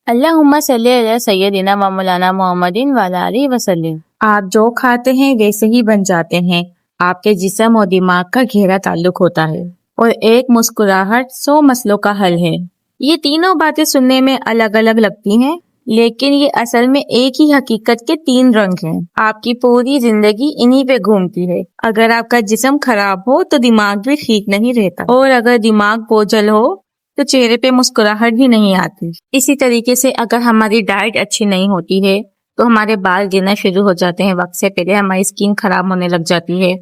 अल्लाहुम्मा सल्ली अला सय्यदिना व मौलाना मोहम्मदिन व अला आलिहि वसल्लम। आप जो खाते हैं वैसे ही बन जाते हैं। आपके जिस्म और दिमाग का गहरा ताल्लुक होता है और एक मुस्कुराहट 100 मसलों का हल है। ये तीनों बातें सुनने में अलग अलग लगती हैं, लेकिन ये असल में एक ही हकीकत के 3 रंग हैं। आपकी पूरी जिंदगी इन्हीं पे घूमती है। अगर आपका जिस्म खराब हो तो दिमाग भी ठीक नहीं रहता, और अगर दिमाग बोझल हो तो चेहरे पे मुस्कुराहट भी नहीं आती। इसी तरीके से अगर हमारी डाइट अच्छी नहीं होती है तो हमारे बाल गिरना शुरू हो जाते हैं वक्त से पहले, हमारी स्किन खराब होने लग जाती है,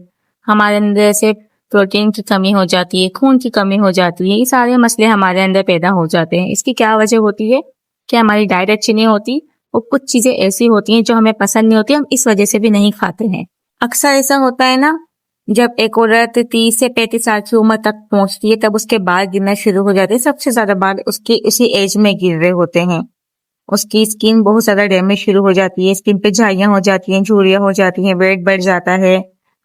हमारे अंदर से प्रोटीन की कमी हो जाती है, खून की कमी हो जाती है। ये सारे मसले हमारे अंदर पैदा हो जाते हैं। इसकी क्या वजह होती है कि हमारी डाइट अच्छी नहीं होती और कुछ चीजें ऐसी होती हैं जो हमें पसंद नहीं होती, हम इस वजह से भी नहीं खाते हैं। अक्सर ऐसा होता है ना, जब एक औरत 30 से 35 साल की उम्र तक पहुंचती है तब उसके बाल गिरना शुरू हो जाते हैं। सबसे ज्यादा बाल उसके उसी एज में गिर रहे होते हैं। उसकी स्किन बहुत ज्यादा डैमेज शुरू हो जाती है, स्किन पे झाइयां हो जाती हैं, झुर्रियां हो जाती हैं, वेट बढ़ जाता है,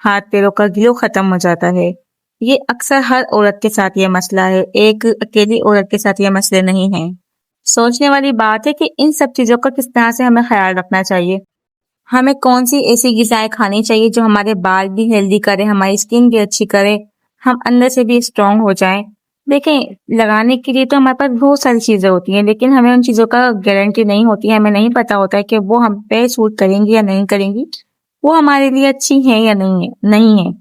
हाथ पैरों का ग्लो खत्म हो जाता है। ये अक्सर हर औरत के साथ ये मसला है, एक अकेली औरत के साथ ये मसले नहीं है। सोचने वाली बात है कि इन सब चीजों का किस तरह से हमें ख्याल रखना चाहिए। हमें कौन सी ऐसी ग़िज़ाएं खानी चाहिए जो हमारे बाल भी हेल्दी करे, हमारी स्किन भी अच्छी करे, हम अंदर से भी स्ट्रांग हो जाएं। देखें, लगाने के लिए तो हमारे पास बहुत सारी चीजें होती हैं, लेकिन हमें उन चीजों का गारंटी नहीं होती है। हमें नहीं पता होता है कि वो हम पे सूट करेंगी या नहीं करेंगी, वो हमारे लिए अच्छी है या नहीं है।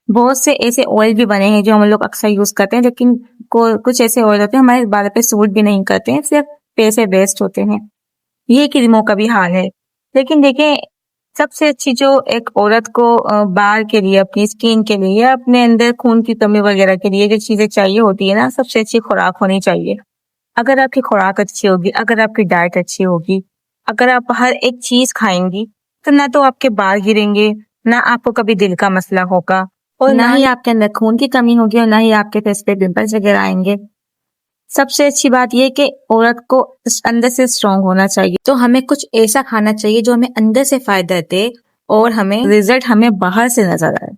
बहुत से ऐसे ऑयल भी बने हैं जो हम लोग अक्सर यूज करते हैं, लेकिन कुछ ऐसे ऑयल होते हैं हमारे बालों पे सूट भी नहीं करते हैं, सिर्फ पैसे वेस्ट होते हैं। ये क्रीमों का भी हाल है। लेकिन देखें, सबसे अच्छी जो एक औरत को बाल के लिए, अपनी स्किन के लिए या अपने अंदर खून की कमी वगैरह के लिए जो चीजें चाहिए होती है ना, सबसे अच्छी खुराक होनी चाहिए। अगर आपकी खुराक अच्छी होगी, अगर आपकी डाइट अच्छी होगी, अगर आप हर एक चीज खाएंगी, तो ना तो आपके बाल गिरेंगे, ना आपको कभी दिल का मसला होगा, और ना ही आपके अंदर खून की कमी होगी, और ना ही आपके फेस पे पिंपल्स वगैरह आएंगे। सबसे अच्छी बात यह कि औरत को अंदर से स्ट्रांग होना चाहिए, तो हमें कुछ ऐसा खाना चाहिए जो हमें अंदर से फायदा दे और हमें रिजल्ट हमें बाहर से नजर आए।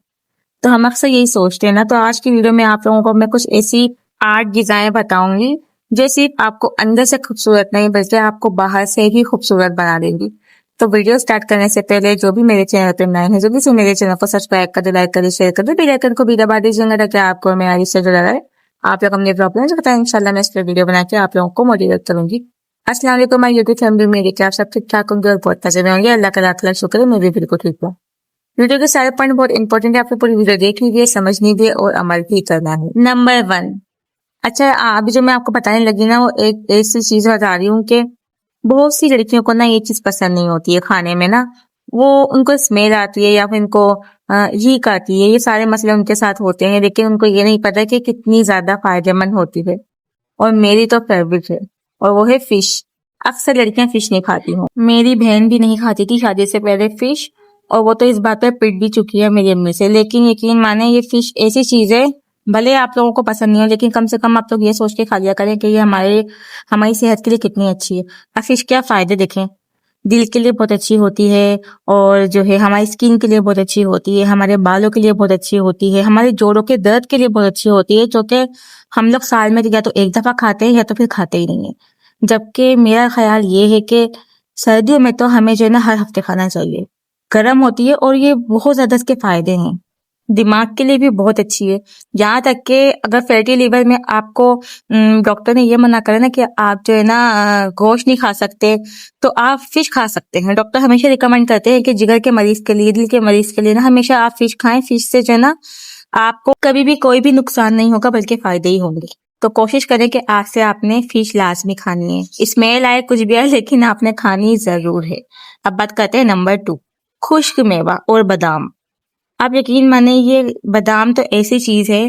तो हम अक्सर यही सोचते हैं ना। तो आज की वीडियो में आप लोगों को मैं कुछ ऐसी 8 ग़िज़ाएं बताऊंगी जो सिर्फ आपको अंदर से खूबसूरत नहीं बल्कि आपको बाहर से भी खूबसूरत बना देंगी। तो वीडियो स्टार्ट करने से पहले जो भी मेरे चैनल पर नए हैं, जो भी मेरे चैनल को सब्सक्राइब कर दो, लाइक कर दो, शेयर कर दो, बेल आइकन को भी दबा दीजिएगा ताकि आपको मेरा इससे जुड़ा रहे। आप लोग अपने प्रॉब्लम बताएं, इंशाल्लाह मैं इस पर वीडियो बना के आप लोगों को मोटिवेट करूंगी। अस्सलाम वालेकुम माय यूट्यूब फैमिली, मेरे क्या आप सब ठीक ठाक होंगे और बहुत मजे में होंगे। अल्लाह का लाख लाख शुक्र है, मैं भी बिल्कुल ठीक हूँ। वीडियो के सारे पॉइंट बहुत इंपॉर्टेंट है, आपको पूरी वीडियो देखनी भी है, समझनी भी है और अमल भी करना है। नंबर 1, अच्छा अभी जो मैं आपको बताने लगी ना, वो एक ऐसी चीज बता रही हूँ कि बहुत सी लड़कियों को ना ये चीज पसंद नहीं होती है खाने में ना। वो उनको स्मेल आती है या फिर इनको हीक आती है, ये सारे मसले उनके साथ होते हैं, लेकिन उनको ये नहीं पता कि कितनी ज्यादा फायदेमंद होती है। और मेरी तो फेवरेट है, और वो है फिश। अक्सर लड़कियां फिश नहीं खाती हूँ, मेरी बहन भी नहीं खाती थी शादी से पहले फिश, और वो तो इस बात पर पिट भी चुकी है मेरी अम्मी से। लेकिन यकीन माने, ये फिश ऐसी चीज है, भले आप लोगों को पसंद नहीं हो, लेकिन कम से कम आप लोग ये सोच के खा लिया करें कि ये हमारी सेहत के लिए कितनी अच्छी है। अब फिश क्या फायदे देखें, दिल के लिए बहुत अच्छी होती है, और जो है हमारी स्किन के लिए बहुत अच्छी होती है, हमारे बालों के लिए बहुत अच्छी होती है, हमारे जोड़ों के दर्द के लिए बहुत अच्छी होती है, जो कि हम लोग साल में या तो एक दफा खाते हैं या तो फिर खाते ही नहीं है। जबकि मेरा ख्याल ये है कि सर्दियों में तो हमें जो है ना हर हफ्ते खाना चाहिए। गर्म होती है और ये बहुत ज्यादा इसके फायदे हैं। दिमाग के लिए भी बहुत अच्छी है। यहाँ तक कि अगर फैटी लिवर में आपको डॉक्टर ने ये मना करा ना कि आप जो है ना गोश्त नहीं खा सकते, तो आप फिश खा सकते हैं। डॉक्टर हमेशा रिकमेंड करते हैं कि जिगर के मरीज के लिए, दिल के मरीज के लिए ना हमेशा आप फिश खाएं। फिश से जो है ना आपको कभी भी कोई भी नुकसान नहीं होगा बल्कि फायदे ही होंगे। तो कोशिश करें कि आज से आपने फिश लाजमी खानी है। स्मेल आए कुछ भी आए, लेकिन आपने खानी जरूर है। अब बात करते हैं नंबर 2, खुश्क मेवा और बादाम। आप यकीन माने, ये बादाम तो ऐसी चीज है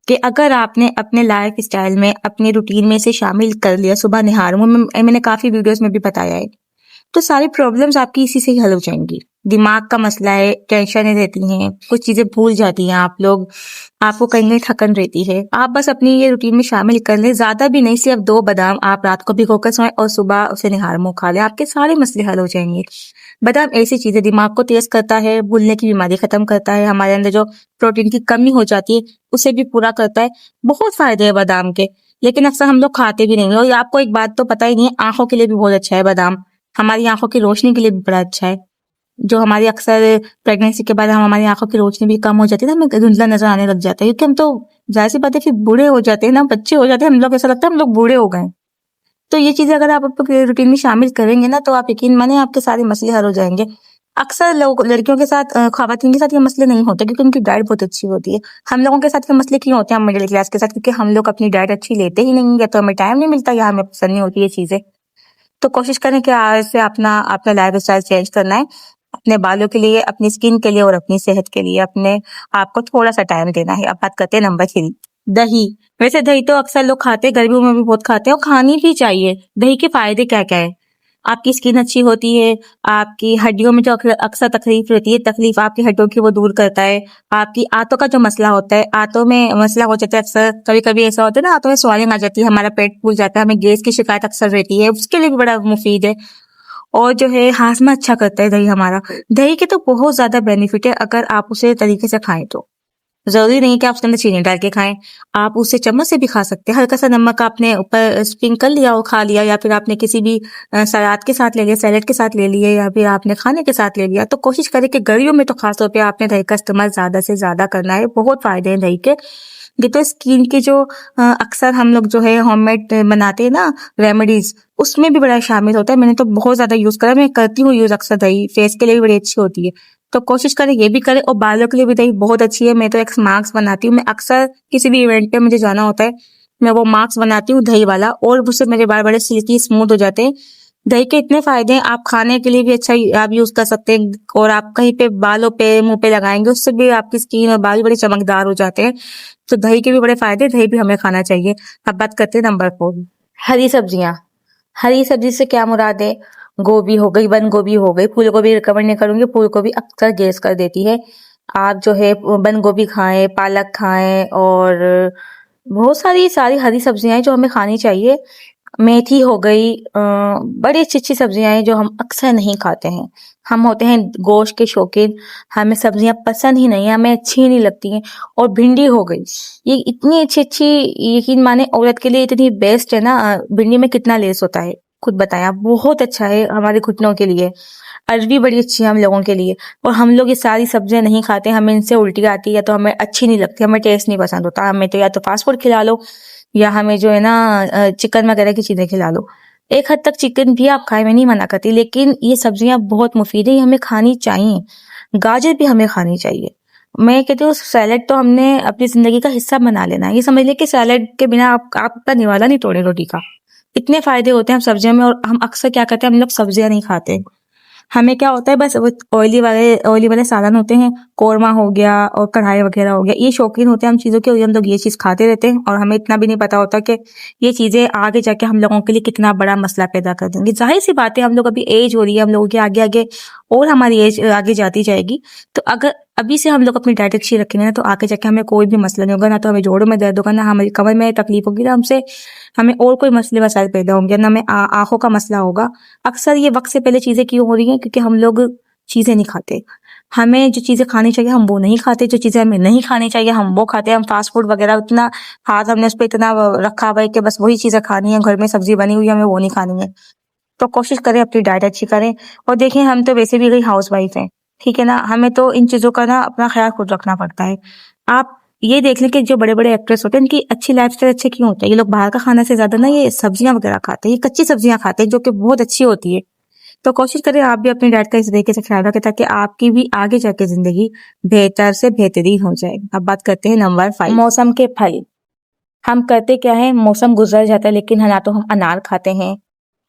कि अगर आपने अपने लाइफ स्टाइल में, अपने रूटीन में से शामिल कर लिया, सुबह निहार मैंने काफी वीडियोस में भी बताया है, तो सारी प्रॉब्लम्स आपकी इसी से ही हल हो जाएंगी। दिमाग का मसला है, टेंशनें रहती हैं, कुछ चीजें भूल जाती हैं आप लोग, आपको कहीं कहीं थकन रहती है, आप बस अपनी ये रूटीन में शामिल कर लें। ज्यादा भी नहीं, सिर्फ 2 बादाम आप रात को भिगोकर सोएं और सुबह उसे निहार मुंह खा लें, आपके सारे मसले हल हो जाएंगे। बादाम ऐसी चीज है, दिमाग को तेज करता है, भूलने की बीमारी खत्म करता है, हमारे अंदर जो प्रोटीन की कमी हो जाती है उसे भी पूरा करता है। बहुत फायदे है बादाम के। लेकिन अक्सर हम लोग खाते भी नहीं हैं। और आपको एक बात तो पता ही नहीं है, आंखों के लिए भी बहुत अच्छा है बादाम, हमारी आंखों की रोशनी के लिए भी बड़ा अच्छा है। जो हमारी अक्सर प्रेगनेंसी के बाद हमारी आंखों की रोशनी भी कम हो जाती है ना, हमें धुंधला नजर आने लग जाता है, क्योंकि हम तो जाहिर सी बात है फिर बूढ़े हो जाते हैं ना, बच्चे हो जाते हैं, हम लोग ऐसा लगता है हम लोग बूढ़े हो गए। तो ये चीजें अगर आप अपने रूटीन में शामिल करेंगे ना, तो आप यकीन माने आपके सारे मसले हल हो जाएंगे। अक्सर लोग लड़कियों के साथ खवातीन के साथ ये मसले नहीं होते, क्योंकि उनकी डाइट बहुत अच्छी होती है। हम लोगों के साथ ये मसले क्यों होते हैं, हम मिडिल क्लास के साथ, क्योंकि हम लोग अपनी डाइट अच्छी लेते ही नहीं, या तो हमें टाइम नहीं मिलता, या हमें पसंद नहीं होती ये चीजें। तो कोशिश करें कि आज से अपना अपना लाइफ स्टाइल चेंज करना है, अपने बालों के लिए, अपनी स्किन के लिए और अपनी सेहत के लिए अपने आपको थोड़ा सा टाइम देना है। अब बात करते हैं नंबर 3, दही। वैसे दही तो अक्सर लोग खाते हैं, गर्मियों में भी बहुत खाते हैं, और खानी भी चाहिए। दही के फायदे क्या क्या है? आपकी स्किन अच्छी होती है, आपकी हड्डियों में जो अक्सर तकलीफ रहती है, तकलीफ आपकी हड्डियों की वो दूर करता है। आपकी आंतों का जो मसला होता है, आंतों में मसला हो जाता है, अक्सर कभी कभी ऐसा होता है ना, आंतों में स्वालिंग आ जाती है, हमारा पेट फूल जाता है, हमें गैस की शिकायत अक्सर रहती है, उसके लिए भी बड़ा मुफीद है। और जो है हाजमा अच्छा करता है दही हमारा। दही के तो बहुत ज्यादा बेनिफिट है अगर आप उसे तरीके से खाएं तो। जरूरी नहीं कि आप उसके अंदर चीनी डाल के खाएं, आप उसे चम्मच से भी खा सकते हैं। हल्का सा नमक आपने ऊपर स्प्रिंकल कर लिया और खा लिया, या फिर आपने किसी भी सलाद के साथ ले लिया, सैलेड के साथ ले लिए, या फिर आपने खाने के साथ ले लिया। तो कोशिश करें कि गर्मियों में तो खासतौर पे आपने दही का इस्तेमाल ज्यादा से ज्यादा करना है। बहुत फायदे हैं दही के। ये तो स्किन के जो अक्सर हम लोग जो है होममेड बनाते हैं ना रेमेडीज, उसमें भी बड़ा शामिल होता है। मैंने तो बहुत ज्यादा यूज करा, मैं करती हूँ यूज अक्सर दही, फेस के लिए भी बड़ी अच्छी होती है। तो कोशिश करें ये भी करें, और बालों के लिए भी दही बहुत अच्छी है। मैं तो एक मास्क बनाती हूँ, मैं अक्सर किसी भी इवेंट पे मुझे जाना होता है, मैं वो मास्क बनाती हूँ दही वाला, और उससे मेरे बाल बड़े सिल्की स्मूथ हो जाते हैं। दही के इतने फायदे हैं, आप खाने के लिए भी अच्छा आप यूज कर सकते हैं, और आप कहीं पे बालों पे मुंह पे लगाएंगे, उससे भी आपकी स्किन और बाल बड़े चमकदार हो जाते हैं। तो दही के भी बड़े फायदे, दही भी हमें खाना चाहिए। अब बात करते हैं नंबर 4, हरी सब्जियां। हरी सब्जी से क्या मुराद है? गोभी हो गई, बंद गोभी हो गई, फूल गोभी रिकमेंड नहीं करूंगी, फूल गोभी अक्सर गैस कर देती है। आप जो है बंद गोभी खाएं, पालक खाएं, और बहुत सारी सारी हरी सब्जियां हैं जो हमें खानी चाहिए। मेथी हो गई, बड़ी अच्छी अच्छी सब्जियां हैं जो हम अक्सर नहीं खाते हैं। हम होते हैं गोश्त के शौकीन, हमें सब्जियां पसंद ही नहीं है, हमें अच्छी ही नहीं लगती हैं। और भिंडी हो गई, ये इतनी अच्छी अच्छी, यकीन माने औरत के लिए इतनी बेस्ट है ना। भिंडी में कितना लेस होता है, खुद बताएं आप, बहुत अच्छा है हमारे घुटनों के लिए। अरबी बड़ी अच्छी है हम लोगों के लिए। और हम लोग ये सारी सब्जियां नहीं खाते, हमें इनसे उल्टी आती है, या तो हमें अच्छी नहीं लगती, हमें टेस्ट नहीं पसंद होता। हमें तो या तो फास्ट फूड खिला लो, या हमें जो है ना चिकन वगैरह की चीजें खिला लो। एक हद तक चिकन भी आप खाएं, मैं नहीं मना करती, लेकिन ये सब्जियां बहुत मुफीद है, ये हमें खानी चाहिए। गाजर भी हमें खानी चाहिए। मैं कहती हूँ सैलेड तो हमने अपनी जिंदगी का हिस्सा बना लेना है। ये समझ ले कि सैलेड के बिना आपका निवाला नहीं तोड़े रोटी का। इतने फायदे होते हैं हम सब्जियों में, और हम अक्सर क्या करते हैं, हम लोग सब्जियां नहीं खाते। हमें क्या होता है, बस ऑयली वाले सालन होते हैं, कोरमा हो गया और कढ़ाई वगैरह हो गया, ये शौकीन होते हैं हम चीजों के, हम लोग ये चीज खाते रहते हैं, और हमें इतना भी नहीं पता होता कि ये चीजें आगे जाके हम लोगों के लिए कितना बड़ा मसला पैदा कर देंगे। जाहिर सी बात है, हम लोग अभी एज हो रही है, हम लोगों की आगे आगे और हमारी एज आगे जाती जाएगी। तो अगर अभी से हम लोग अपनी डाइट अच्छी रखेंगे ना, तो आगे जाके हमें कोई भी मसला नहीं होगा, ना तो हमें जोड़ों में दर्द होगा, ना हमारी कमर में तकलीफ होगी, ना हमसे हमें और कोई मसले मसाइल पैदा होंगे, ना हमें आंखों का मसला होगा। अक्सर ये वक्त से पहले चीजें क्यों हो रही हैं? क्योंकि हम लोग चीजें नहीं खाते। हमें जो चीजें खानी चाहिए हम वो नहीं खाते, जो चीजें हमें नहीं खानी चाहिए हम वो खाते हैं। हम फास्ट फूड वगैरह इतना हाथ हमने उस पर इतना रखा हुआ है कि बस वही चीजें खानी है, घर में सब्जी बनी हुई है हमें वो नहीं खानी है। तो कोशिश करें अपनी डाइट अच्छी करें। और देखें, हम तो वैसे भी गई हाउस वाइफ हैं, ठीक है ना, हमें तो इन चीजों का ना अपना ख्याल खुद रखना पड़ता है। आप ये देख लें कि जो बड़े बड़े एक्ट्रेस होते हैं इनकी अच्छी लाइफस्टाइल अच्छे क्यों होते हैं? ये लोग बाहर का खाना से ज्यादा ना ये सब्जियां वगैरह खाते हैं, ये कच्ची सब्जियां खाते हैं जो कि बहुत अच्छी होती है। तो कोशिश करें आप भी अपनी डाइट का इस तरीके से ख्याल रखें, ताकि आपकी भी आगे जाके जिंदगी बेहतर से बेहतरीन हो जाए। अब बात करते हैं नंबर 5, मौसम के फल। हम करते क्या है, मौसम गुजर जाता है, लेकिन ना तो हम अनार खाते हैं,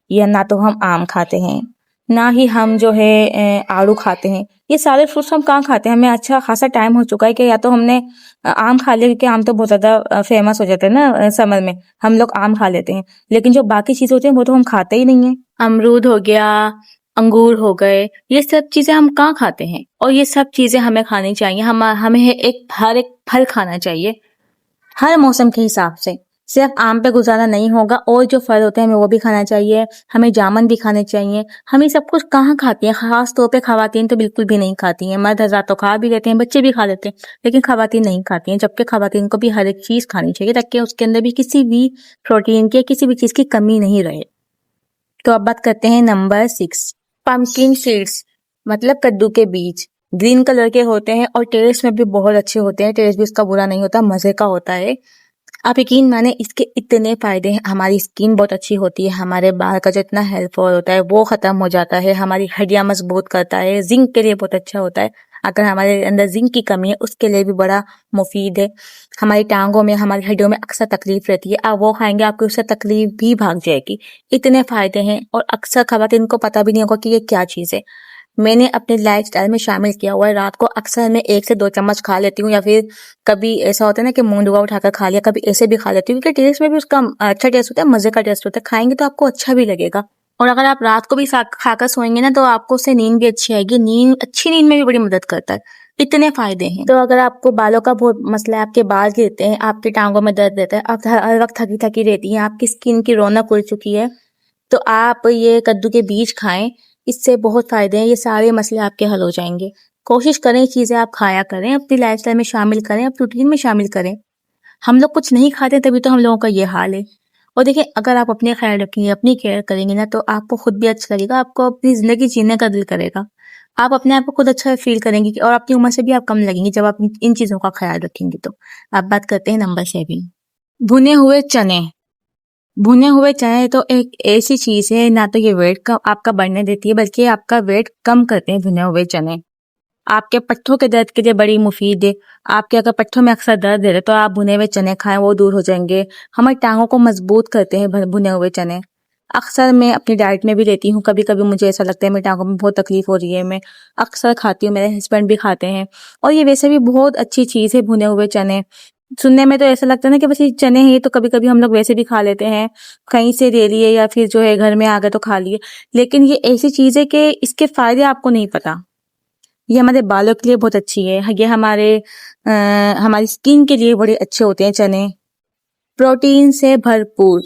या ना तो हम आम खाते हैं, ना ही हम जो है आड़ू खाते हैं। ये सारे फ्रूट्स हम कहाँ खाते हैं? हमें अच्छा खासा टाइम हो चुका है कि या तो हमने आम खा लिया, क्योंकि आम तो बहुत ज्यादा फेमस हो जाते हैं ना समर में, हम लोग आम खा लेते हैं, लेकिन जो बाकी चीजें होती हैं वो तो हम खाते ही नहीं है। अमरूद हो गया, अंगूर हो गए, ये सब चीजें हम कहाँ खाते हैं? और ये सब चीजें हमें खानी चाहिए। हमें हर एक फल खाना चाहिए हर मौसम के हिसाब से। सिर्फ आम पे गुजारा नहीं होगा, और जो फल होते हैं हमें वो भी खाना चाहिए, हमें जामुन भी खाने चाहिए। हम ये सब कुछ कहाँ खाती हैं? खास तौर पे खवातीन तो बिल्कुल भी नहीं खाती हैं। मर्द हज़रात तो खा भी लेते हैं, बच्चे भी खा लेते हैं, लेकिन खवातीन नहीं खाती हैं। जबकि खवातीन को भी हर एक चीज़ खानी चाहिए ताकि उसके अंदर भी किसी भी प्रोटीन की, किसी भी चीज़ की कमी नहीं रहे। तो अब बात करते हैं नंबर 6, पम्पकिन सीड्स, मतलब कद्दू के बीज। ग्रीन कलर के होते हैं और टेस्ट में भी बहुत अच्छे होते हैं। टेस्ट भी इसका बुरा नहीं होता, मज़े का होता है। आप यकीन माने इसके इतने फायदे हैं। हमारी स्किन बहुत अच्छी होती है, हमारे बाल का जो इतना हेयर फॉल होता है वो खत्म हो जाता है, हमारी हड्डियां मजबूत करता है, जिंक के लिए बहुत अच्छा होता है। अगर हमारे अंदर जिंक की कमी है उसके लिए भी बड़ा मुफीद है। हमारी टांगों में, हमारी हड्डियों में अक्सर तकलीफ रहती है, आप वो खाएंगे आपकी उससे तकलीफ भी भाग जाएगी। इतने फायदे हैं और अक्सर खवातीन को पता भी नहीं होगा कि ये क्या चीज़ है। मैंने अपने लाइफस्टाइल में शामिल किया हुआ है। रात को अक्सर मैं 1 से 2 चम्मच खा लेती हूँ, या फिर कभी ऐसा होता है ना कि मूंगवा उठाकर खा लिया, कभी ऐसे भी खा लेती हूँ, क्योंकि टेस्ट में भी उसका अच्छा टेस्ट होता है, मजे का टेस्ट होता है। खाएंगे तो आपको अच्छा भी लगेगा। और अगर आप रात को भी खाकर सोएंगे ना तो आपको उससे नींद भी अच्छी आएगी। अच्छी नींद में भी बड़ी मदद करता है। इतने फायदे हैं। तो अगर आपको बालों का बहुत मसला है, आपके बाल गिरते हैं, आपकी टांगों में दर्द रहता है, आप हर वक्त थकी थकी रहती हैं, आपकी स्किन की रौनक उड़ चुकी है, तो आप ये कद्दू के बीज खाएं। इससे बहुत फायदे हैं, ये सारे मसले आपके हल हो जाएंगे। कोशिश करें ये चीजें आप खाया करें, अपनी लाइफस्टाइल में शामिल करें, अपनी रूटीन में शामिल करें। हम लोग कुछ नहीं खाते तभी तो हम लोगों का ये हाल है। और देखिए, अगर आप अपने ख्याल रखेंगे, अपनी केयर करेंगे ना, तो आपको खुद भी अच्छा लगेगा, आपको अपनी जिंदगी जीने का दिल करेगा। आप अपने आप को खुद अच्छा फील करेंगे और अपनी उम्र से भी आप कम लगेंगे जब आप इन चीजों का ख्याल रखेंगे। तो आप बात करते हैं नंबर 7, भुने हुए चने। भुने हुए चने तो एक ऐसी चीज है, ना तो ये वेट का आपका बढ़ने देती है बल्कि आपका वेट कम करते हैं भुने हुए चने। आपके पट्ठों के दर्द के लिए बड़ी मुफीद है। आपके अगर पट्ठों में अक्सर दर्द है तो आप भुने हुए चने खाएं, वो दूर हो जाएंगे। हमारी टांगों को मजबूत करते हैं भुने हुए चने। अक्सर मैं अपनी डाइट में भी लेती हूँ। कभी कभी मुझे ऐसा लगता है मेरी टांगों में बहुत तकलीफ हो रही है, मैं अक्सर खाती हूँ, मेरे हस्बैंड भी खाते हैं। और ये वैसे भी बहुत अच्छी चीज़ है भुने हुए चने। सुनने में तो ऐसा लगता है ना कि बस ये चने हैं, तो कभी कभी हम लोग वैसे भी खा लेते हैं, कहीं से ले लिए या फिर जो है घर में आ गए तो खा लिए। लेकिन ये ऐसी चीज़ है कि इसके फायदे आपको नहीं पता। ये हमारे बालों के लिए बहुत अच्छी है, ये हमारी स्किन के लिए बड़े अच्छे होते हैं चने। प्रोटीन से भरपूर,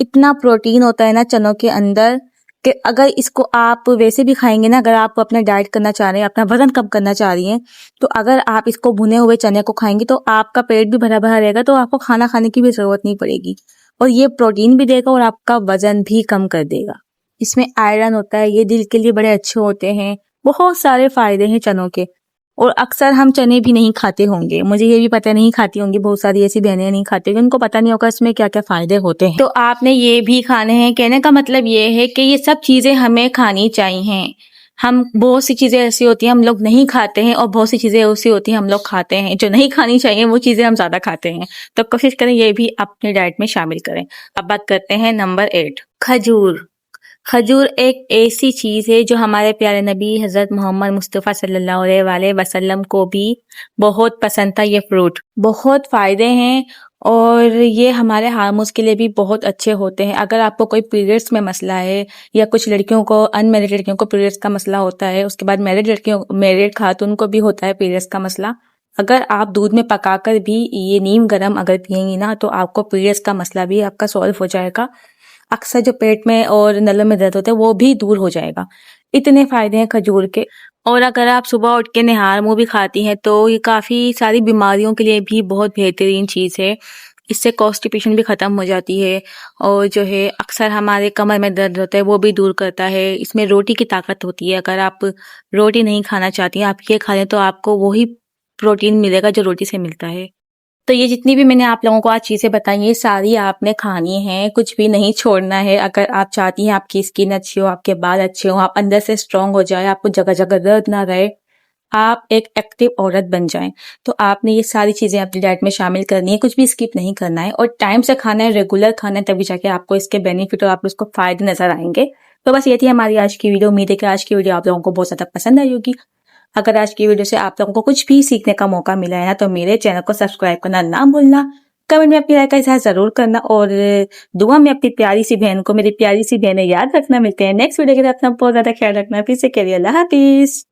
इतना प्रोटीन होता है ना चनों के अंदर कि अगर इसको आप वैसे भी खाएंगे ना, अगर आप अपना डाइट करना चाह रहे हैं, अपना वजन कम करना चाह रही हैं, तो अगर आप इसको भुने हुए चने को खाएंगे तो आपका पेट भी भरा भरा रहेगा, तो आपको खाना खाने की भी जरूरत नहीं पड़ेगी। और ये प्रोटीन भी देगा और आपका वजन भी कम कर देगा। इसमें आयरन होता है, ये दिल के लिए बड़े अच्छे होते हैं। बहुत सारे फायदे हैं चनों के। और अक्सर हम चने भी नहीं खाते होंगे, मुझे ये भी पता नहीं खाती होंगी, बहुत सारी ऐसी बहनें नहीं खाती होंगी, उनको पता नहीं होगा इसमें क्या क्या फायदे होते हैं। तो आपने ये भी खाने हैं। कहने का मतलब ये है कि ये सब चीजें हमें खानी चाहिए। हम बहुत सी चीजें ऐसी होती हैं हम लोग नहीं खाते हैं, और बहुत सी चीजें ऐसी होती हैं हम लोग खाते हैं। जो नहीं खानी चाहिए वो चीजें हम ज्यादा खाते हैं। तो कोशिश करें ये भी अपनी डाइट में शामिल करें। अब बात करते हैं नंबर 8, खजूर। खजूर एक ऐसी चीज है जो हमारे प्यारे नबी हजरत मोहम्मद मुस्तफ़ा सल्लल्लाहु अलैहि वसल्लम को भी बहुत पसंद था। ये फ्रूट बहुत फायदे हैं और ये हमारे हार्मोन्स के लिए भी बहुत अच्छे होते हैं। अगर आपको कोई पीरियड्स में मसला है, या कुछ लड़कियों को, अनमैरिड लड़कियों को पीरियड्स का मसला होता है, उसके बाद मैरिड खातून को भी होता है पीरियड्स का मसला, अगर आप दूध में पकाकर भी ये नीम गरम अगर पिएंगी ना, तो आपको पीरियड्स का मसला भी आपका सॉल्व हो जाएगा। अक्सर जो पेट में और नलों में दर्द होता है वो भी दूर हो जाएगा। इतने फायदे हैं खजूर के। और अगर आप सुबह उठ के निहार मुंह भी खाती हैं तो ये काफी सारी बीमारियों के लिए भी बहुत बेहतरीन चीज है। इससे कॉन्स्टिपेशन भी खत्म हो जाती है, और जो है अक्सर हमारे कमर में दर्द होता है वो भी दूर करता है। इसमें रोटी की ताकत होती है। अगर आप रोटी नहीं खाना चाहती हैं, आप ये खा लें तो आपको वही प्रोटीन मिलेगा जो रोटी से मिलता है। तो ये जितनी भी मैंने आप लोगों को आज चीजें बताई ये सारी आपने खानी है, कुछ भी नहीं छोड़ना है। अगर आप चाहती हैं आपकी स्किन अच्छी हो, आपके बाल अच्छे हो, आप अंदर से स्ट्रांग हो जाए, आपको जगह जगह दर्द ना रहे, आप एक एक्टिव औरत बन जाएं, तो आपने ये सारी चीजें अपनी डाइट में शामिल करनी है। कुछ भी स्किप नहीं करना है और टाइम से खाना है, रेगुलर खाना है, तभी जाके आपको इसके बेनिफिट और आपको इसको फायदे नजर आएंगे। तो बस ये थी हमारी आज की वीडियो। उम्मीद है कि आज की वीडियो आप लोगों को बहुत ज्यादा पसंद आई होगी। अगर आज की वीडियो से आप लोगों को कुछ भी सीखने का मौका मिला है ना, तो मेरे चैनल को सब्सक्राइब करना ना भूलना, कमेंट में अपनी राय का इज़हार जरूर करना, और दुआ में अपनी प्यारी सी बहन को, मेरी प्यारी सी बहनें याद रखना। मिलते हैं नेक्स्ट वीडियो के साथ। अपना बहुत ज्यादा ख्याल रखना। फिर से करिए, अल्लाह हाफिज।